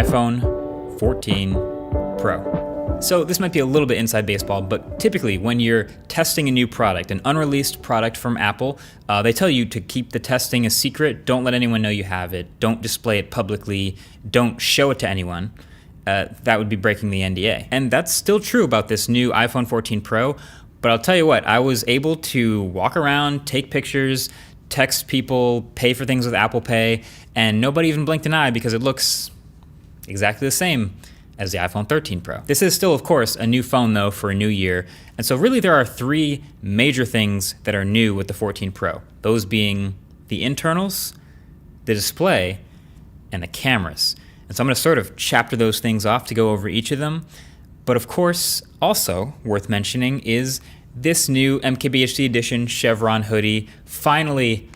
iPhone 14 Pro. So this might be a little bit inside baseball, but typically when you're testing a new product, an unreleased product from Apple, they tell you to keep the testing a secret. Don't let anyone know you have it. Don't display it publicly. Don't show it to anyone. That would be breaking the NDA. And that's still true about this new iPhone 14 Pro. But I'll tell you what, I was able to walk around, take pictures, text people, pay for things with Apple Pay, and nobody even blinked an eye because it looks exactly the same as the iPhone 13 Pro. This is still, of course, a new phone though for a new year. And so really there are three major things that are new with the 14 Pro. Those being the internals, the display, and the cameras. And so I'm going to sort of chapter those things off to go over each of them. But of course, also worth mentioning is this new MKBHD edition Chevron hoodie, finally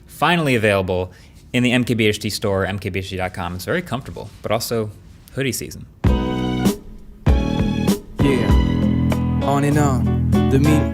available in the MKBHD store, mkbhd.com. It's very comfortable, but also hoodie season. Yeah, on and on, the mean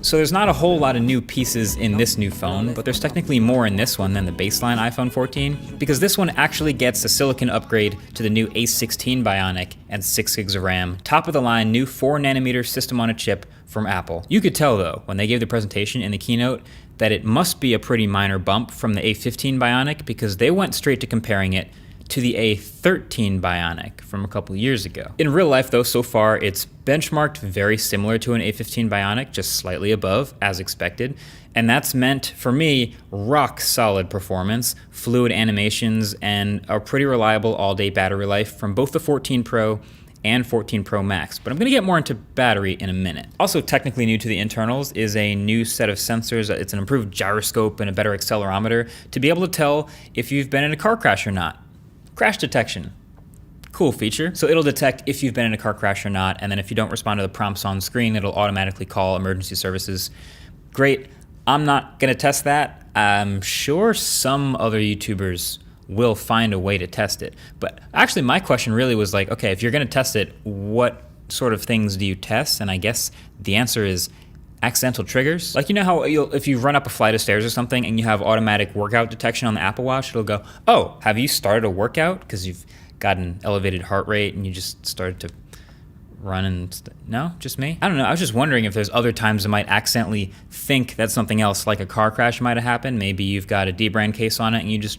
So there's not a whole lot of new pieces in this new phone, but there's technically more in this one than the baseline iPhone 14, because this one actually gets a silicon upgrade to the new A16 Bionic and 6 gigs of RAM, top of the line new 4nm system on a chip from Apple. You could tell though, when they gave the presentation in the keynote, that it must be a pretty minor bump from the A15 Bionic because they went straight to comparing it to the A13 Bionic from a couple years ago. In real life though, so far it's benchmarked very similar to an A15 Bionic, just slightly above, as expected. And that's meant, for me, rock solid performance, fluid animations, and a pretty reliable all-day battery life from both the 14 Pro and 14 Pro Max. But I'm gonna get more into battery in a minute. Also technically new to the internals is a new set of sensors. It's an improved gyroscope and a better accelerometer to be able to tell if you've been in a car crash or not. Crash detection. Cool feature. So it'll detect if you've been in a car crash or not, and then if you don't respond to the prompts on screen, it'll automatically call emergency services. Great. I'm not gonna test that. I'm sure some other YouTubers will find a way to test it. But actually my question really was like, okay, if you're gonna test it, what sort of things do you test? And I guess the answer is accidental triggers. Like, you know how if you run up a flight of stairs or something and you have automatic workout detection on the Apple Watch, it'll go, oh, have you started a workout? Because you've got an elevated heart rate and you just started to run and, no, just me? I don't know, I was just wondering if there's other times it might accidentally think that something else like a car crash might have happened. Maybe you've got a D-brand case on it and you just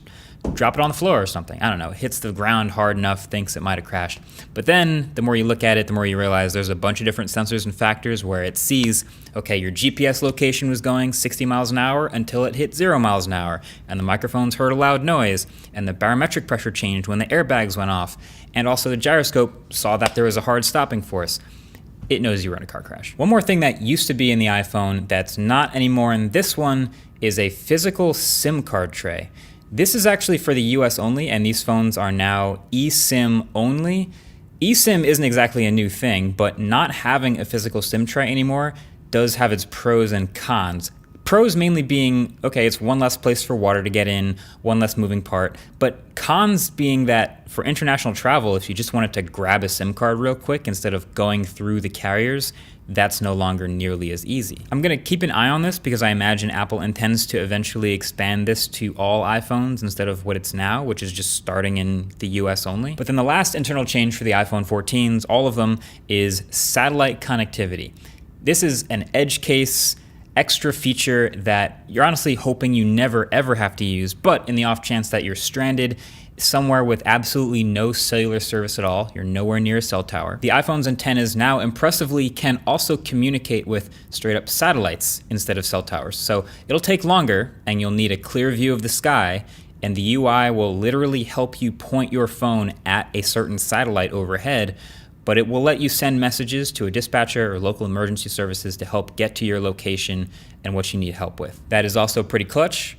drop it on the floor or something. I don't know, it hits the ground hard enough, thinks it might have crashed. But then the more you look at it, the more you realize there's a bunch of different sensors and factors where it sees, okay, your GPS location was going 60 miles an hour until it hit 0 miles an hour, and the microphones heard a loud noise, and the barometric pressure changed when the airbags went off, and also the gyroscope saw that there was a hard stopping force. It knows you were in a car crash. One more thing that used to be in the iPhone that's not anymore in this one is a physical SIM card tray. This is actually for the US only, and these phones are now eSIM only. eSIM isn't exactly a new thing, but not having a physical SIM tray anymore does have its pros and cons. Pros mainly being, okay, it's one less place for water to get in, one less moving part, but cons being that for international travel, if you just wanted to grab a SIM card real quick instead of going through the carriers, that's no longer nearly as easy. I'm gonna keep an eye on this because I imagine Apple intends to eventually expand this to all iPhones instead of what it's now, which is just starting in the US only. But then the last internal change for the iPhone 14s, all of them, is satellite connectivity. This is an edge case extra feature that you're honestly hoping you never ever have to use, but in the off chance that you're stranded somewhere with absolutely no cellular service at all, you're nowhere near a cell tower, the iPhone's antennas now impressively can also communicate with straight up satellites instead of cell towers. So it'll take longer and you'll need a clear view of the sky, and the UI will literally help you point your phone at a certain satellite overhead, but it will let you send messages to a dispatcher or local emergency services to help get to your location and what you need help with. That is also pretty clutch.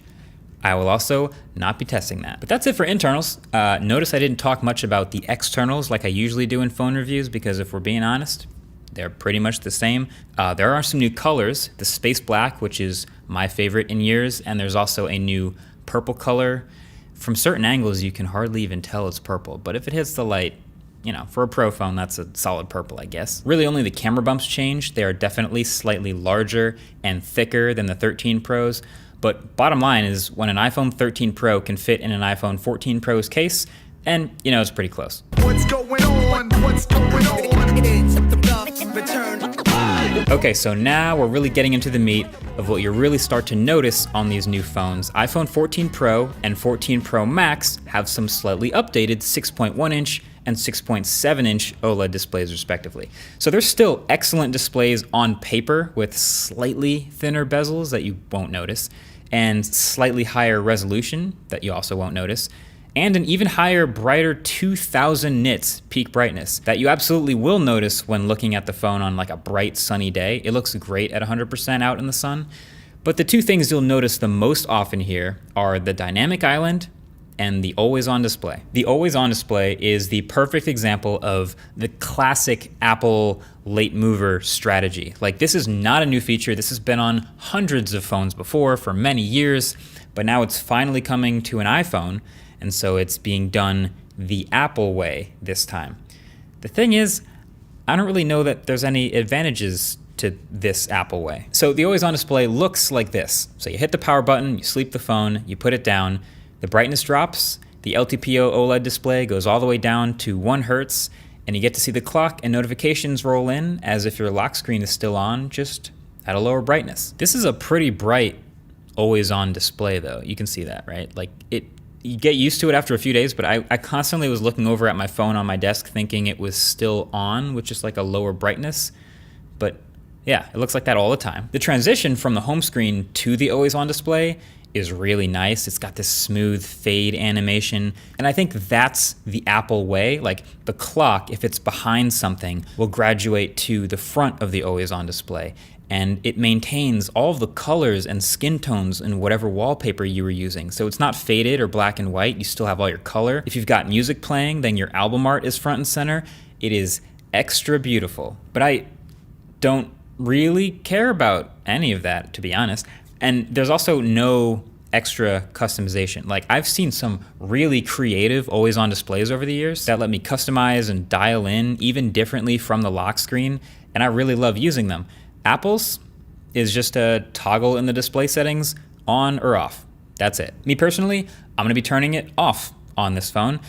I will also not be testing that. But that's it for internals. Notice I didn't talk much about the externals like I usually do in phone reviews, because if we're being honest, they're pretty much the same. There are some new colors, the space black, which is my favorite in years, and there's also a new purple color. From certain angles, you can hardly even tell it's purple, but if it hits the light, you know, for a Pro phone, that's a solid purple, I guess. Really only the camera bumps changed. They are definitely slightly larger and thicker than the 13 Pros, but bottom line is when an iPhone 13 Pro can fit in an iPhone 14 Pro's case, And, you know, it's pretty close. What's going on? What's going on? Okay, so now we're really getting into the meat of what you really start to notice on these new phones. iPhone 14 Pro and 14 Pro Max have some slightly updated 6.1-inch and 6.7-inch OLED displays respectively. So they're still excellent displays on paper with slightly thinner bezels that you won't notice, and slightly higher resolution that you also won't notice, and an even higher, brighter 2000 nits peak brightness that you absolutely will notice when looking at the phone on like a bright sunny day. It looks great at 100% out in the sun. But the two things you'll notice the most often here are the dynamic island and the always-on display. The always-on display is the perfect example of the classic Apple late mover strategy. Like, this is not a new feature. This has been on hundreds of phones before for many years, but now it's finally coming to an iPhone. And so it's being done the Apple way this time. The thing is, I don't really know that there's any advantages to this Apple way. So the always on display looks like this. So you hit the power button, you sleep the phone, you put it down, the brightness drops, the LTPO OLED display goes all the way down to 1 Hertz, and you get to see the clock and notifications roll in as if your lock screen is still on, just at a lower brightness. This is a pretty bright always on display though. You can see that, right? Like, you get used to it after a few days, but I constantly was looking over at my phone on my desk thinking it was still on with just like a lower brightness. But yeah, it looks like that all the time. The transition from the home screen to the always on display is really nice. It's got this smooth fade animation. And I think that's the Apple way. Like, the clock, if it's behind something, will graduate to the front of the always on display. And it maintains all of the colors and skin tones in whatever wallpaper you were using. So it's not faded or black and white, you still have all your color. If you've got music playing, then your album art is front and center. It is extra beautiful. But I don't really care about any of that, to be honest. And there's also no extra customization. Like, I've seen some really creative always on displays over the years that let me customize and dial in even differently from the lock screen, and I really love using them. Apple's is just a toggle in the display settings on or off. That's it. Me personally, I'm gonna be turning it off on this phone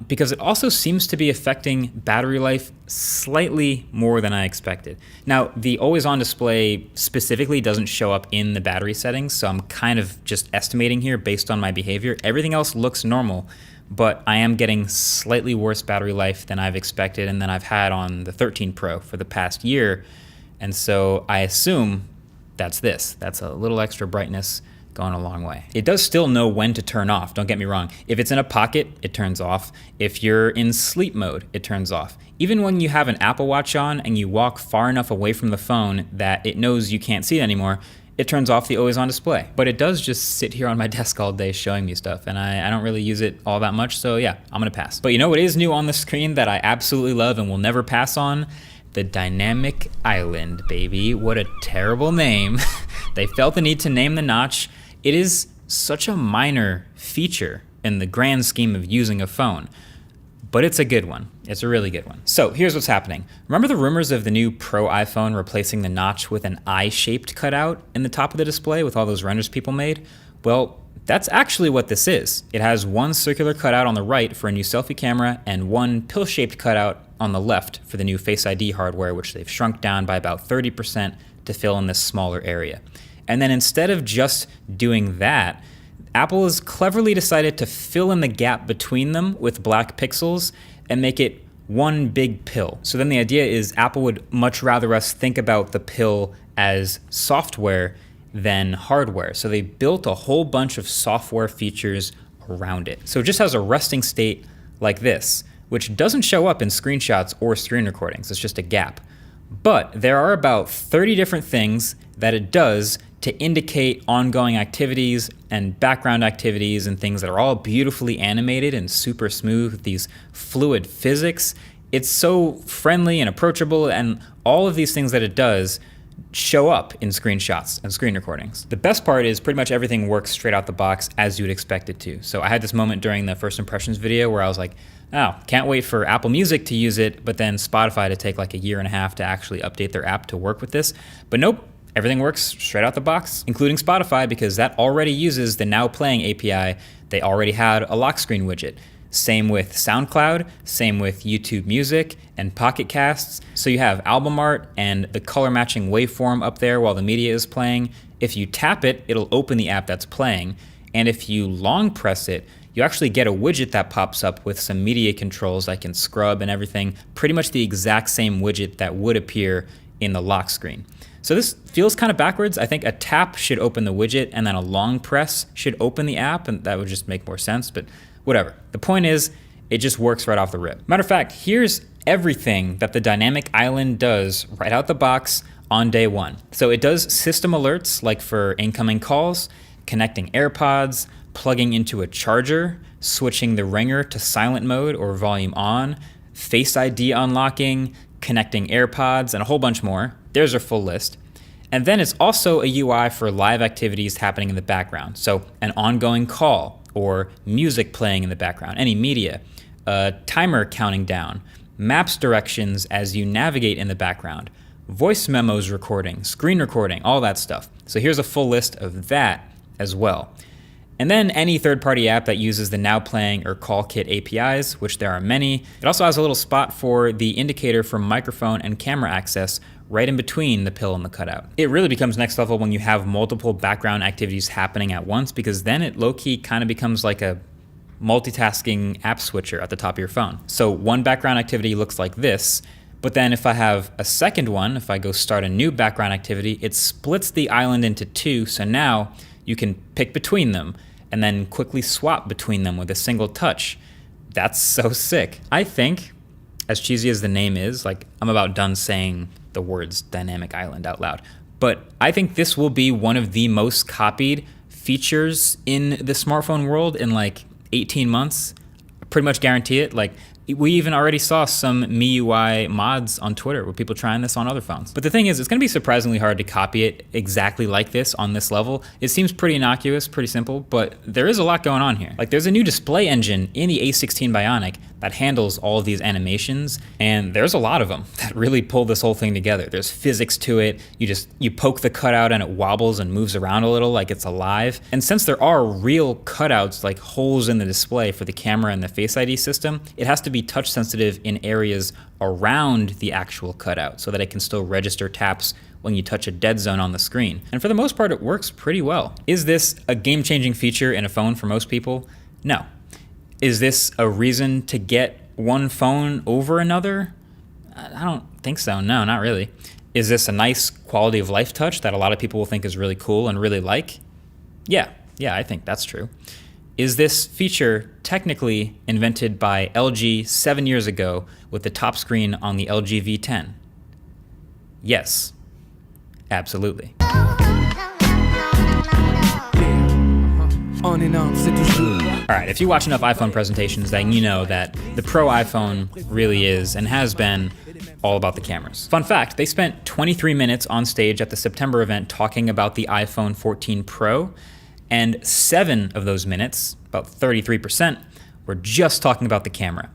because it also seems to be affecting battery life slightly more than I expected. Now, the always on display specifically doesn't show up in the battery settings, so I'm kind of just estimating here based on my behavior. Everything else looks normal, but I am getting slightly worse battery life than I've expected and than I've had on the 13 Pro for the past year. And so I assume that's this. That's a little extra brightness going a long way. It does still know when to turn off, don't get me wrong. If it's in a pocket, it turns off. If you're in sleep mode, it turns off. Even when you have an Apple Watch on and you walk far enough away from the phone that it knows you can't see it anymore, it turns off the always on display. But it does just sit here on my desk all day showing me stuff, and I don't really use it all that much, so yeah, I'm gonna pass. But you know what is new on the screen that I absolutely love and will never pass on? The dynamic island, baby. What a terrible name. They felt the need to name the notch. It is such a minor feature in the grand scheme of using a phone, but it's a good one. It's a really good one. So here's what's happening. Remember the rumors of the new Pro iPhone replacing the notch with an eye-shaped cutout in the top of the display with all those renders people made? Well, that's actually what this is. It has one circular cutout on the right for a new selfie camera and one pill-shaped cutout on the left for the new Face ID hardware, which they've shrunk down by about 30% to fill in this smaller area. And then instead of just doing that, Apple has cleverly decided to fill in the gap between them with black pixels and make it one big pill. So then the idea is Apple would much rather us think about the pill as software than hardware. So they built a whole bunch of software features around it. So it just has a resting state like this, which doesn't show up in screenshots or screen recordings. It's just a gap. But there are about 30 different things that it does to indicate ongoing activities and background activities and things that are all beautifully animated and super smooth with these fluid physics. It's so friendly and approachable, and all of these things that it does show up in screenshots and screen recordings. The best part is pretty much everything works straight out the box as you would expect it to. So I had this moment during the first impressions video where I was like, oh, can't wait for Apple Music to use it, but then Spotify to take like a year and a half to actually update their app to work with this. But nope, everything works straight out the box, including Spotify, because that already uses the Now Playing API. They already had a lock screen widget. Same with SoundCloud, same with YouTube Music and Pocket Casts. So you have album art and the color matching waveform up there while the media is playing. If you tap it, it'll open the app that's playing. And if you long press it, you actually get a widget that pops up with some media controls like in Scrub and everything, pretty much the exact same widget that would appear in the lock screen. So this feels kind of backwards. I think a tap should open the widget and then a long press should open the app, and that would just make more sense, but whatever. The point is, it just works right off the rip. Matter of fact, here's everything that the dynamic island does right out the box on day one. So it does system alerts like for incoming calls, connecting AirPods, plugging into a charger, switching the ringer to silent mode or volume on, Face ID unlocking, connecting AirPods, and a whole bunch more. There's our full list. And then it's also a UI for live activities happening in the background. So an ongoing call or music playing in the background, any media, a timer counting down, maps directions as you navigate in the background, voice memos recording, screen recording, all that stuff. So here's a full list of that as well. And then any third-party app that uses the Now Playing or Call Kit APIs, which there are many. It also has a little spot for the indicator for microphone and camera access right in between the pill and the cutout. It really becomes next level when you have multiple background activities happening at once, because then it low-key kind of becomes like a multitasking app switcher at the top of your phone. So one background activity looks like this, but then if I have a second one, if I go start a new background activity, it splits the island into two, so now you can pick between them and then quickly swap between them with a single touch. That's so sick. I think, as cheesy as the name is, like I'm about done saying the words dynamic island out loud, but I think this will be one of the most copied features in the smartphone world in like 18 months. I pretty much guarantee it. Like we even already saw some MIUI mods on Twitter with people trying this on other phones. But the thing is, it's gonna be surprisingly hard to copy it exactly like this on this level. It seems pretty innocuous, pretty simple, but there is a lot going on here. Like there's a new display engine in the A16 Bionic that handles all of these animations, and there's a lot of them that really pull this whole thing together. There's physics to it. You poke the cutout and it wobbles and moves around a little like it's alive. And since there are real cutouts, like holes in the display for the camera and the Face ID system, it has to be touch sensitive in areas around the actual cutout so that it can still register taps when you touch a dead zone on the screen. And for the most part, it works pretty well. Is this a game-changing feature in a phone for most people? No. Is this a reason to get one phone over another? I don't think so. No, not really. Is this a nice quality of life touch that a lot of people will think is really cool and really like? Yeah, I think that's true. Is this feature technically invented by LG 7 years ago with the top screen on the LG V10? Yes, absolutely. On and on, c'est toujours. All right, if you watch enough iPhone presentations, then you know that the Pro iPhone really is and has been all about the cameras. Fun fact, they spent 23 minutes on stage at the September event talking about the iPhone 14 Pro, and 7 of those minutes, about 33%, were just talking about the camera.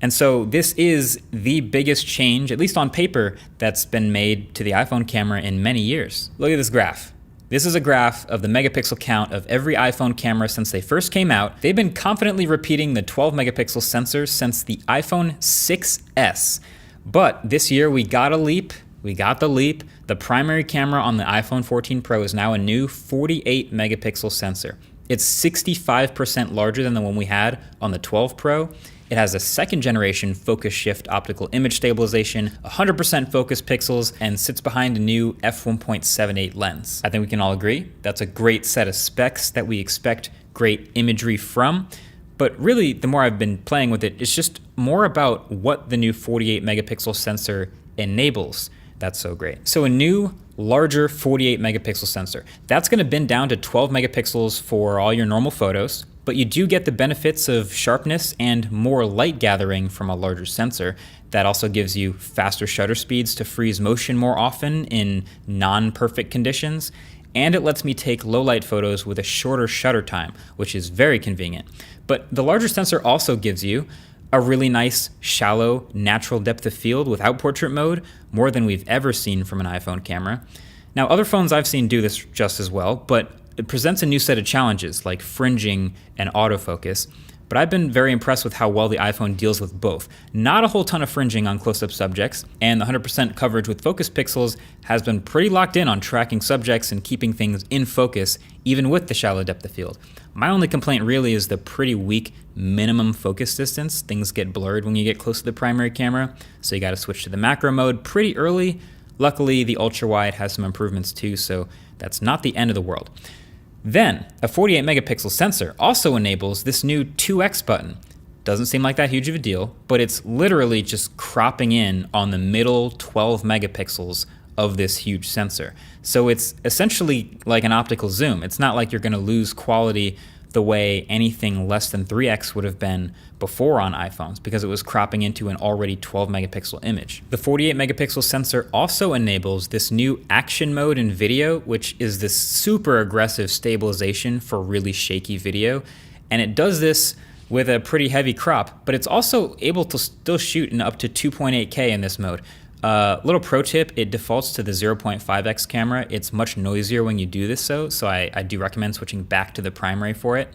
And so this is the biggest change, at least on paper, that's been made to the iPhone camera in many years. Look at this graph. This is a graph of the megapixel count of every iPhone camera since they first came out. They've been confidently repeating the 12 megapixel sensor since the iPhone 6S. But this year we got a leap. We got the leap. The primary camera on the iPhone 14 Pro is now a new 48 megapixel sensor. It's 65% larger than the one we had on the 12 Pro. It has a second generation focus shift optical image stabilization, 100% focus pixels, and sits behind a new f1.78 lens. I think we can all agree that's a great set of specs that we expect great imagery from. But really, the more I've been playing with it, it's just more about what the new 48 megapixel sensor enables. That's so great. So a new, larger 48 megapixel sensor. That's gonna bend down to 12 megapixels for all your normal photos, but you do get the benefits of sharpness and more light gathering from a larger sensor. That also gives you faster shutter speeds to freeze motion more often in non-perfect conditions. And it lets me take low light photos with a shorter shutter time, which is very convenient. But the larger sensor also gives you a really nice, shallow, natural depth of field without portrait mode, more than we've ever seen from an iPhone camera. Now, other phones I've seen do this just as well, but it presents a new set of challenges like fringing and autofocus. but I've been very impressed with how well the iPhone deals with both. Not a whole ton of fringing on close-up subjects, and the 100% coverage with focus pixels has been pretty locked in on tracking subjects and keeping things in focus, even with the shallow depth of field. My only complaint really is the pretty weak minimum focus distance. Things get blurred when you get close to the primary camera, so you gotta switch to the macro mode pretty early. Luckily, the ultra-wide has some improvements too, so that's not the end of the world. Then, a 48 megapixel sensor also enables this new 2x button. Doesn't seem like that huge of a deal, but it's literally just cropping in on the middle 12 megapixels of this huge sensor. So it's essentially like an optical zoom. It's not like you're gonna lose quality the way anything less than 3x would have been before on iPhones, because it was cropping into an already 12 megapixel image. The 48 megapixel sensor also enables this new action mode in video, which is this super aggressive stabilization for really shaky video. And it does this with a pretty heavy crop, but it's also able to still shoot in up to 2.8K in this mode. Little pro tip, it defaults to the 0.5x camera. It's much noisier when you do this so I do recommend switching back to the primary for it.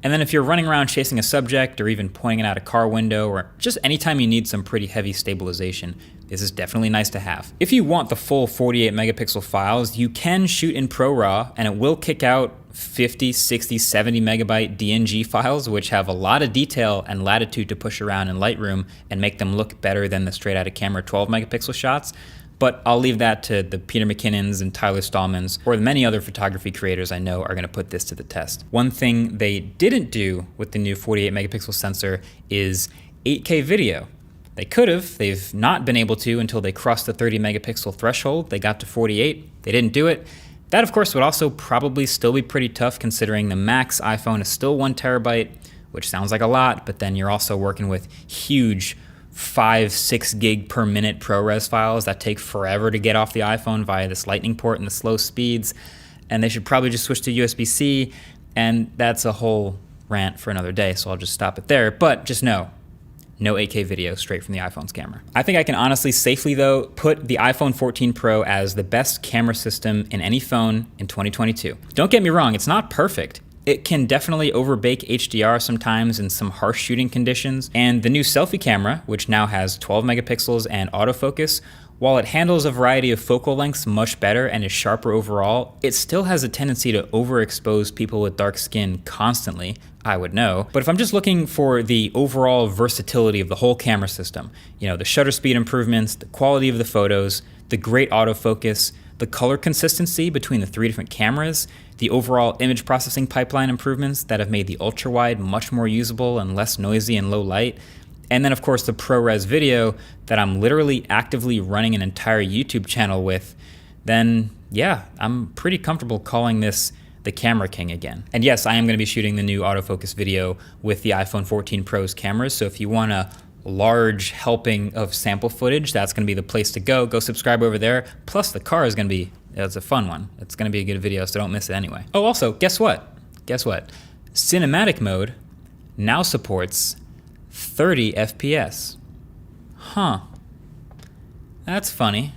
And then if you're running around chasing a subject or even pointing out a car window or just anytime you need some pretty heavy stabilization, this is definitely nice to have. If you want the full 48 megapixel files, you can shoot in ProRAW and it will kick out 50, 60, 70 megabyte DNG files, which have a lot of detail and latitude to push around in Lightroom and make them look better than the straight out of camera 12 megapixel shots. But I'll leave that to the Peter McKinnons and Tyler Stallmans, or the many other photography creators I know are gonna put this to the test. One thing they didn't do with the new 48 megapixel sensor is 8K video. They could have, they've not been able to until they crossed the 30 megapixel threshold. They got to 48, they didn't do it. That, of course, would also probably still be pretty tough considering the max iPhone is still 1 terabyte, which sounds like a lot, but then you're also working with huge 5-6 gig per minute ProRes files that take forever to get off the iPhone via this Lightning port and the slow speeds. And they should probably just switch to USB-C, and that's a whole rant for another day, so I'll just stop it there. But just know, no 8K video straight from the iPhone's camera. I think I can honestly safely though put the iPhone 14 Pro as the best camera system in any phone in 2022. Don't get me wrong, it's not perfect. It can definitely overbake HDR sometimes in some harsh shooting conditions, and the new selfie camera, which now has 12 megapixels and autofocus, while it handles a variety of focal lengths much better and is sharper overall, it still has a tendency to overexpose people with dark skin constantly, I would know. But if I'm just looking for the overall versatility of the whole camera system, you know, the shutter speed improvements, the quality of the photos, the great autofocus, the color consistency between the 3 different cameras, the overall image processing pipeline improvements that have made the ultra-wide much more usable and less noisy in low light, and then of course the ProRes video that I'm literally actively running an entire YouTube channel with, then yeah, I'm pretty comfortable calling this the Camera King again. And yes, I am going to be shooting the new autofocus video with the iPhone 14 Pro's cameras, so if you want a large helping of sample footage, that's going to be the place to go. Go subscribe over there. Plus the car is going to be, it's a fun one. It's going to be a good video, so don't miss it anyway. Oh, also, guess what? Guess what? Cinematic mode now supports 30 FPS. Huh. That's funny.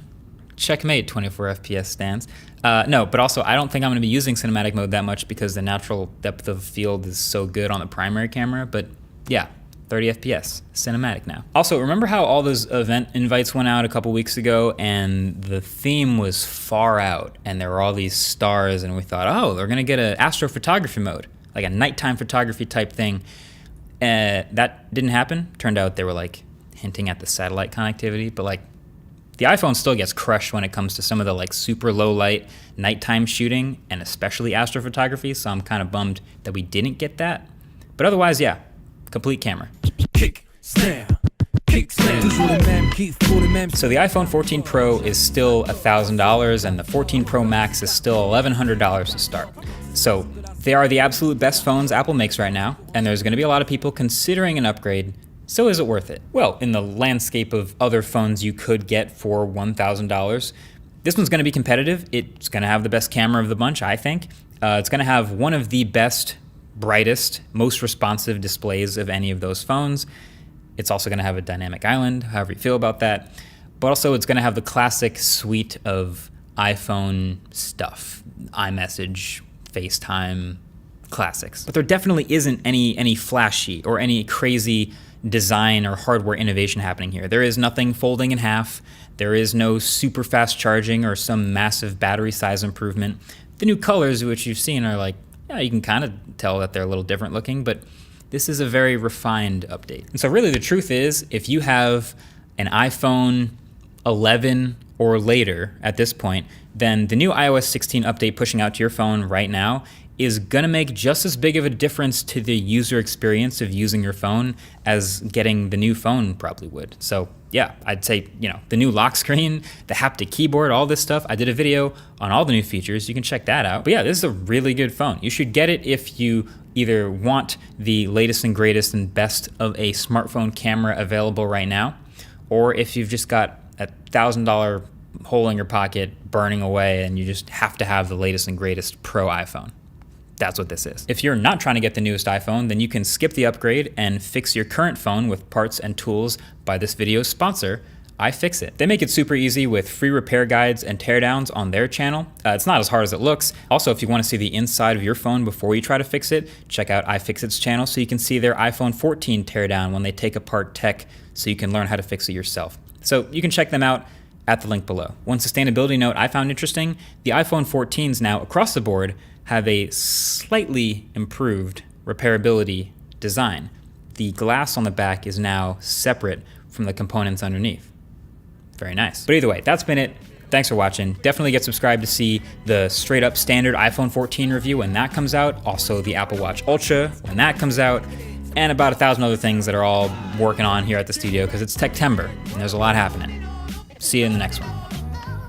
Checkmate 24 FPS stands. No, but also I don't think I'm going to be using cinematic mode that much because the natural depth of field is so good on the primary camera, but yeah, 30 FPS, cinematic now. Also, remember how all those event invites went out a couple weeks ago and the theme was far out and there were all these stars and we thought, oh, they're gonna get an astrophotography mode, like a nighttime photography type thing. That didn't happen. Turned out they were like hinting at the satellite connectivity, but like the iPhone still gets crushed when it comes to some of the like super low light nighttime shooting and especially astrophotography, so I'm kind of bummed that we didn't get that. But otherwise, yeah, complete camera. Kick, snare, kick, snare. So the iPhone 14 Pro is still $1,000 and the 14 Pro Max is still $1,100 to start. So they are the absolute best phones Apple makes right now, and there's going to be a lot of people considering an upgrade. So is it worth it? Well, in the landscape of other phones you could get for $1,000, this one's going to be competitive. It's going to have the best camera of the bunch, I think. It's going to have one of the best, brightest, most responsive displays of any of those phones. It's also going to have a dynamic island, however you feel about that. But also it's going to have the classic suite of iPhone stuff. iMessage, FaceTime, classics. But there definitely isn't any flashy or any crazy design or hardware innovation happening here. There is nothing folding in half. There is no super fast charging or some massive battery size improvement. The new colors, which you've seen, are like, yeah, you can kind of tell that they're a little different looking, but this is a very refined update. And so really the truth is, if you have an iPhone 11 or later at this point, then the new iOS 16 update pushing out to your phone right now is gonna make just as big of a difference to the user experience of using your phone as getting the new phone probably would. So yeah, I'd say, the new lock screen, the haptic keyboard, all this stuff. I did a video on all the new features. You can check that out. But yeah, this is a really good phone. You should get it if you either want the latest and greatest and best of a smartphone camera available right now, or if you've just got a $1,000 hole in your pocket burning away and you just have to have the latest and greatest Pro iPhone. That's what this is. If you're not trying to get the newest iPhone, then you can skip the upgrade and fix your current phone with parts and tools by this video's sponsor, iFixit. They make it super easy with free repair guides and teardowns on their channel. It's not as hard as it looks. Also, if you want to see the inside of your phone before you try to fix it, check out iFixit's channel so you can see their iPhone 14 teardown when they take apart tech so you can learn how to fix it yourself. So you can check them out at the link below. One sustainability note I found interesting, the iPhone 14s now across the board have a slightly improved repairability design. The glass on the back is now separate from the components underneath. Very nice. But either way, that's been it. Thanks for watching. Definitely get subscribed to see the straight up standard iPhone 14 review when that comes out. Also the Apple Watch Ultra when that comes out. And about 1,000 other things that are all working on here at the studio because it's Techtember and there's a lot happening. See you in the next one.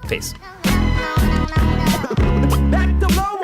Peace. Back to low.